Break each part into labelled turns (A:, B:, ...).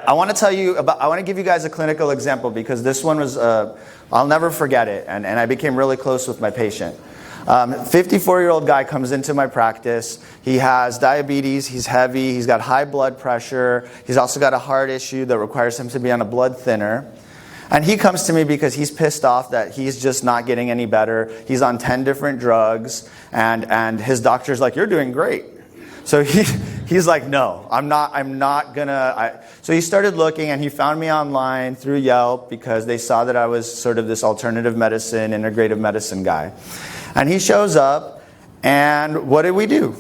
A: I want to give you guys a clinical example because this one was, I'll never forget it, and I became really close with my patient. 54-year-old guy comes into my practice. He has diabetes, he's heavy, he's got high blood pressure, he's also got a heart issue that requires him to be on a blood thinner. And he comes to me because he's pissed off that he's just not getting any better. He's on 10 different drugs, and his doctor's like, "You're doing great." So he's like, "No, I'm not gonna." So he started looking, and he found me online through Yelp because they saw that I was sort of this alternative medicine, integrative medicine guy. And he shows up, and what did we do?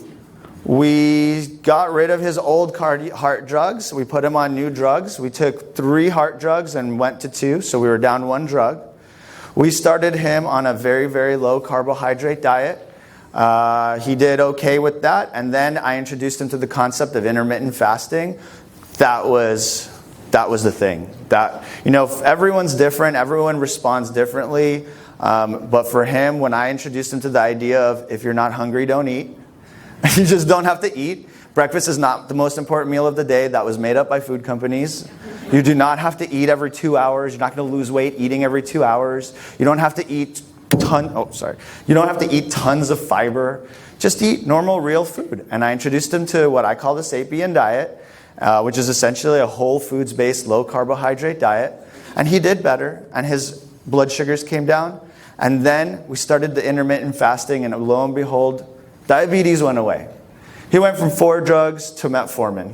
A: We got rid of his old heart drugs. We put him on new drugs. We took 3 heart drugs and went to 2, so we were down 1 drug. We started him on a very, very low carbohydrate diet. He did okay with that, and then I introduced him to the concept of intermittent fasting. That was the thing. Everyone's different. Everyone responds differently. But for him, when I introduced him to the idea of if you're not hungry, don't eat. You just don't have to eat. Breakfast is not the most important meal of the day. That was made up by food companies. You do not have to eat every 2 hours. You're not going to lose weight eating every 2 hours. You don't have to eat You don't have to eat tons of fiber. Just eat normal, real food. And I introduced him to what I call the Sapien diet, which is essentially a whole foods-based, low carbohydrate diet. And he did better, and his blood sugars came down. And then we started the intermittent fasting, and lo and behold, diabetes went away. He went from 4 drugs to metformin.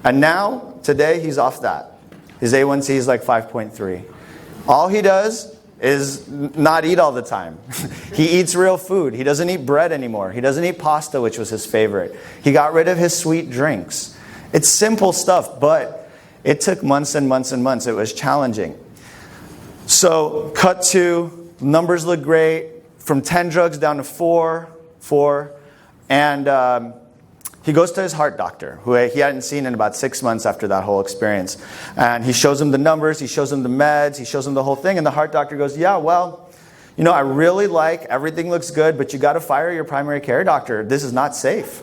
A: And now, today, he's off that. His A1C is like 5.3. All he does is not eat all the time. He eats real food. He doesn't eat bread anymore. He doesn't eat pasta, which was his favorite. He got rid of his sweet drinks. It's simple stuff, but it took months and months and months. It was challenging. So, cut to, numbers look great. From 10 drugs down to 4. And he goes to his heart doctor, who he hadn't seen in about 6 months after that whole experience. And he shows him the numbers, he shows him the meds, he shows him the whole thing. And the heart doctor goes, "Yeah, well, I really everything looks good, but you got to fire your primary care doctor. This is not safe."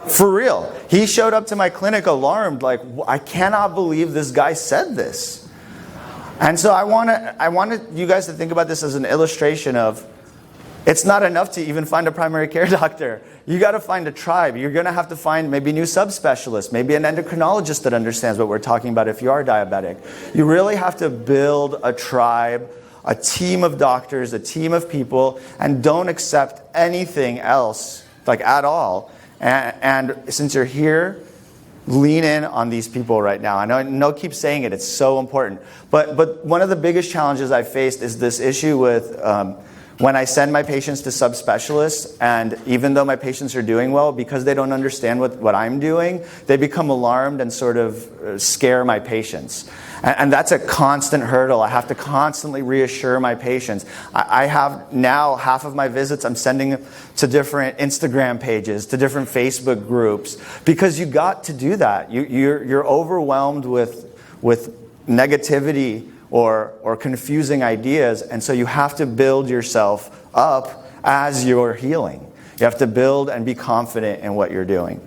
A: For real. He showed up to my clinic alarmed, like, "I cannot believe this guy said this." And so I wanted you guys to think about this as an illustration of, it's not enough to even find a primary care doctor. You got to find a tribe. You're going to have to find maybe new subspecialists, maybe an endocrinologist that understands what we're talking about if you are diabetic. You really have to build a tribe, a team of doctors, a team of people, and don't accept anything else, at all. And since you're here, lean in on these people right now. I know I keep saying it. It's so important. But one of the biggest challenges I faced is this issue with when I send my patients to subspecialists, and even though my patients are doing well, because they don't understand what I'm doing, they become alarmed and sort of scare my patients. And that's a constant hurdle. I have to constantly reassure my patients. I have now half of my visits I'm sending to different Instagram pages, to different Facebook groups, because you got to do that. You're overwhelmed with negativity or confusing ideas, and so you have to build yourself up as you're healing. You have to build and be confident in what you're doing.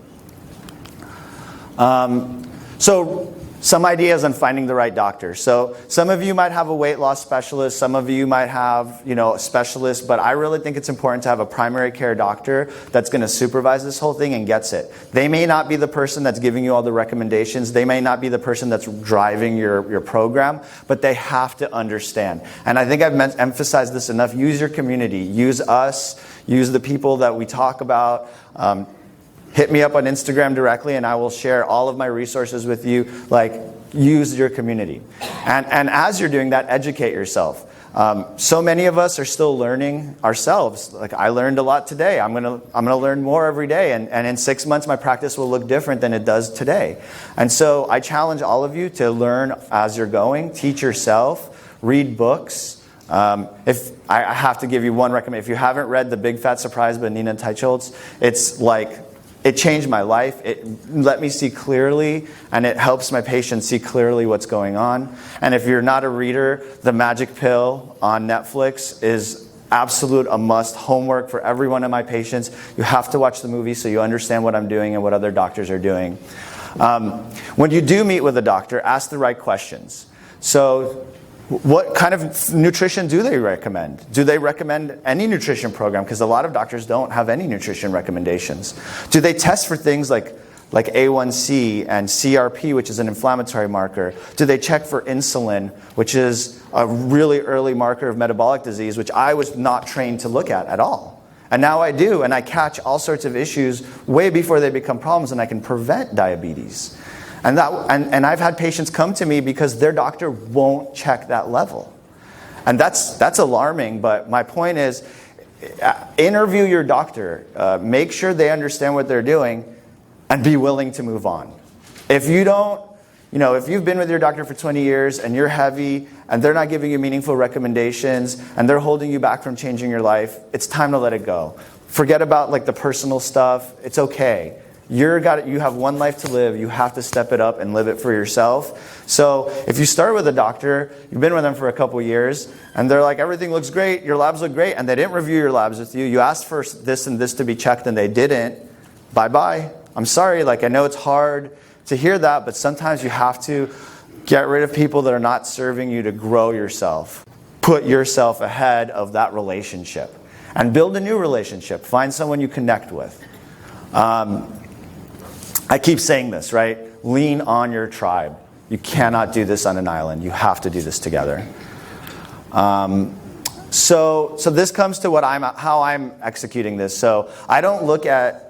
A: So some ideas on finding the right doctor. So some of you might have a weight loss specialist, some of you might have a specialist, but I really think it's important to have a primary care doctor that's going to supervise this whole thing and gets it. They may not be the person that's giving you all the recommendations, they may not be the person that's driving your program, but they have to understand. And I think I've emphasized this enough. Use your community, use us, use the people that we talk about. Hit me up on Instagram directly and I will share all of my resources with you. Use your community. And as you're doing that, educate yourself. So many of us are still learning ourselves. I learned a lot today. I'm gonna learn more every day. And in 6 months, my practice will look different than it does today. And so I challenge all of you to learn as you're going. Teach yourself. Read books. If I have to give you one recommendation, if you haven't read The Big Fat Surprise by Nina Teicholz, it changed my life. It let me see clearly, and it helps my patients see clearly what's going on. And if you're not a reader, The Magic Pill on Netflix is a must homework for every one of my patients. You have to watch the movie so you understand what I'm doing and what other doctors are doing. When you do meet with a doctor, ask the right questions. So what kind of nutrition do they recommend? Do they recommend any nutrition program? Because a lot of doctors don't have any nutrition recommendations. Do they test for things like A1C and CRP, which is an inflammatory marker? Do they check for insulin, which is a really early marker of metabolic disease, which I was not trained to look at all? And now I do, and I catch all sorts of issues way before they become problems, and I can prevent diabetes. And I've had patients come to me because their doctor won't check that level. And that's alarming, but my point is, interview your doctor. Make sure they understand what they're doing, and be willing to move on. If you don't, if you've been with your doctor for 20 years and you're heavy and they're not giving you meaningful recommendations and they're holding you back from changing your life, it's time to let it go. Forget about the personal stuff. It's okay. You have one life to live. You have to step it up and live it for yourself. So if you start with a doctor, you've been with them for a couple years, and they're like, everything looks great, your labs look great, and they didn't review your labs with you. You asked for this and this to be checked, and they didn't. Bye-bye. I'm sorry, I know it's hard to hear that, but sometimes you have to get rid of people that are not serving you to grow yourself. Put yourself ahead of that relationship. And build a new relationship. Find someone you connect with. I keep saying this, right? Lean on your tribe. You cannot do this on an island. You have to do this together. So this comes to how I'm executing this. So I don't look at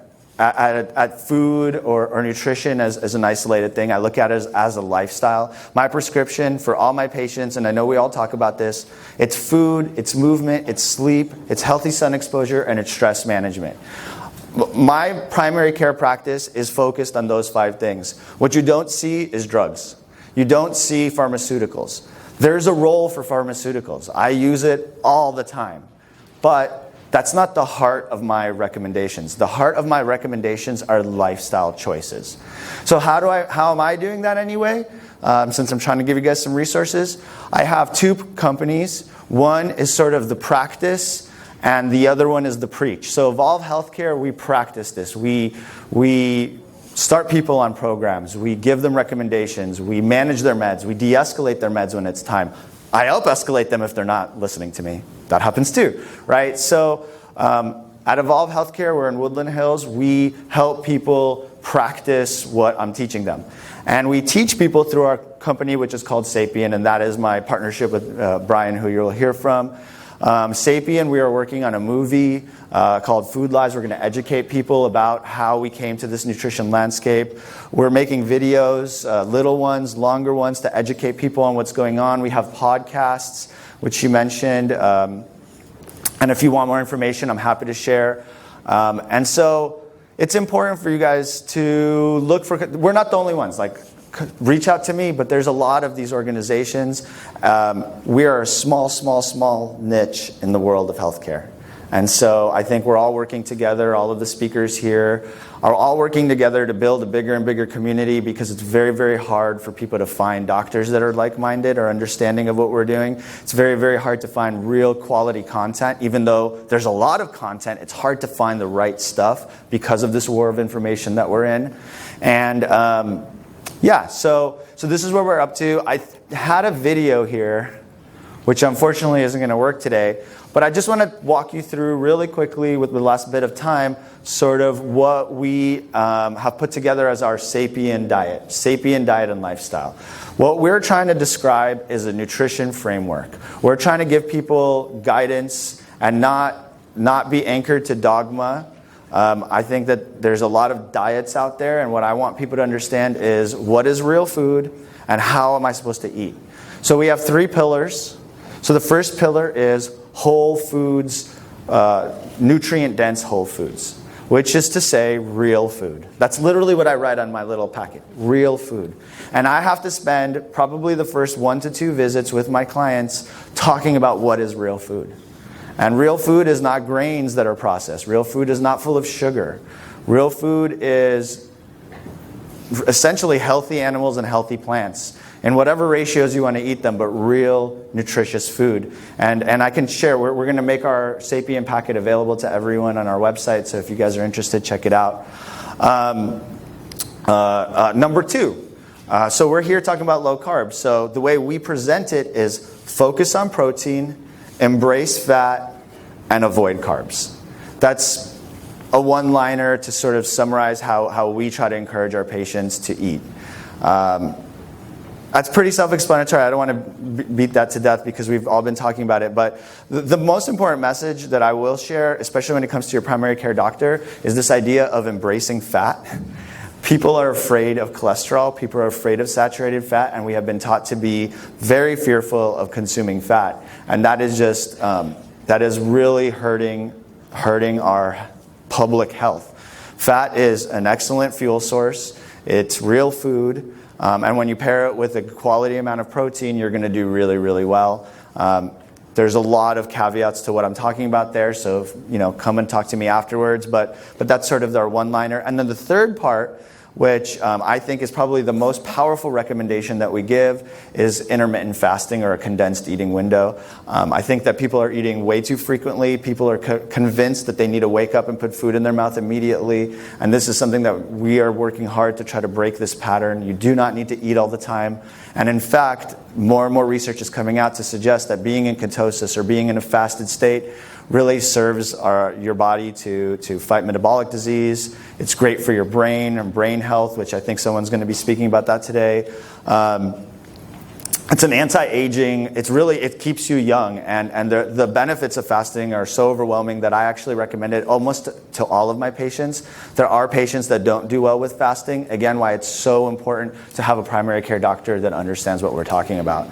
A: food or nutrition as an isolated thing. I look at it as a lifestyle. My prescription for all my patients, and I know we all talk about this, it's food, it's movement, it's sleep, it's healthy sun exposure, and it's stress management. My primary care practice is focused on those 5 things. What you don't see is drugs. You don't see pharmaceuticals. There's a role for pharmaceuticals. I use it all the time. But that's not the heart of my recommendations. The heart of my recommendations are lifestyle choices. So how am I doing that anyway? Since I'm trying to give you guys some resources, I have 2 companies. One is sort of the practice, and the other one is the preach. So Evolve Healthcare, we practice this. We start people on programs. We give them recommendations. We manage their meds. We de-escalate their meds when it's time. I help escalate them if they're not listening to me. That happens too, right? So at Evolve Healthcare, we're in Woodland Hills. We help people practice what I'm teaching them. And we teach people through our company, which is called Sapien, and that is my partnership with Brian, who you'll hear from. Sapien, we are working on a movie called Food Lives. We're going to educate people about how we came to this nutrition landscape. We're making videos, little ones, longer ones, to educate people on what's going on. We have podcasts, which you mentioned. And if you want more information, I'm happy to share. And so it's important for you guys to look for... We're not the only ones. Reach out to me, but there's a lot of these organizations. We are a small niche in the world of healthcare. And so I think we're all working together. All of the speakers here are all working together to build a bigger and bigger community, because it's very, very hard for people to find doctors that are like-minded or understanding of what we're doing. It's very, very hard to find real quality content. Even though there's a lot of content, it's hard to find the right stuff because of this war of information that we're in. And so this is where we're up to. I had a video here, which unfortunately isn't going to work today, but I just want to walk you through really quickly with the last bit of time sort of what we have put together as our Sapien diet and lifestyle. What we're trying to describe is a nutrition framework. We're trying to give people guidance and not be anchored to dogma. I think that there's a lot of diets out there, and what I want people to understand is what is real food and how am I supposed to eat. So we have 3 pillars. So the first pillar is whole foods, nutrient-dense whole foods, which is to say real food. That's literally what I write on my little packet, real food. And I have to spend probably the first 1 to 2 visits with my clients talking about what is real food. And real food is not grains that are processed. Real food is not full of sugar. Real food is essentially healthy animals and healthy plants in whatever ratios you want to eat them, but real nutritious food. And I can share, we're going to make our Sapien packet available to everyone on our website, so if you guys are interested, check it out. Number two, so we're here talking about low carb. So the way we present it is focus on protein, embrace fat, and avoid carbs. That's a one-liner to sort of summarize how we try to encourage our patients to eat. That's pretty self-explanatory. I don't want to beat that to death because we've all been talking about it. But the most important message that I will share, especially when it comes to your primary care doctor, is this idea of embracing fat. People are afraid of cholesterol. People are afraid of saturated fat. And we have been taught to be very fearful of consuming fat. And that is just, that is really hurting our public health. Fat is an excellent fuel source. It's real food. And when you pair it with a quality amount of protein, you're going to do really, really well. There's a lot of caveats to what I'm talking about there, so come and talk to me afterwards. But that's sort of our one-liner. And then the third part, which I think is probably the most powerful recommendation that we give, is intermittent fasting or a condensed eating window. I think that people are eating way too frequently. People are convinced that they need to wake up and put food in their mouth immediately. And this is something that we are working hard to try to break this pattern. You do not need to eat all the time. And in fact, more and more research is coming out to suggest that being in ketosis or being in a fasted state really serves your body to fight metabolic disease. It's great for your brain and brain health, which I think someone's going to be speaking about that today. It's an anti-aging. It keeps you young, and the benefits of fasting are so overwhelming that I actually recommend it almost to all of my patients. There are patients that don't do well with fasting. Again, why it's so important to have a primary care doctor that understands what we're talking about.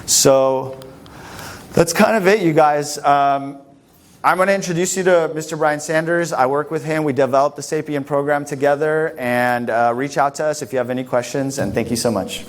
A: So that's kind of it, you guys. I'm going to introduce you to Mr. Brian Sanders. I work with him. We developed the Sapien program together, and reach out to us if you have any questions, and thank you so much.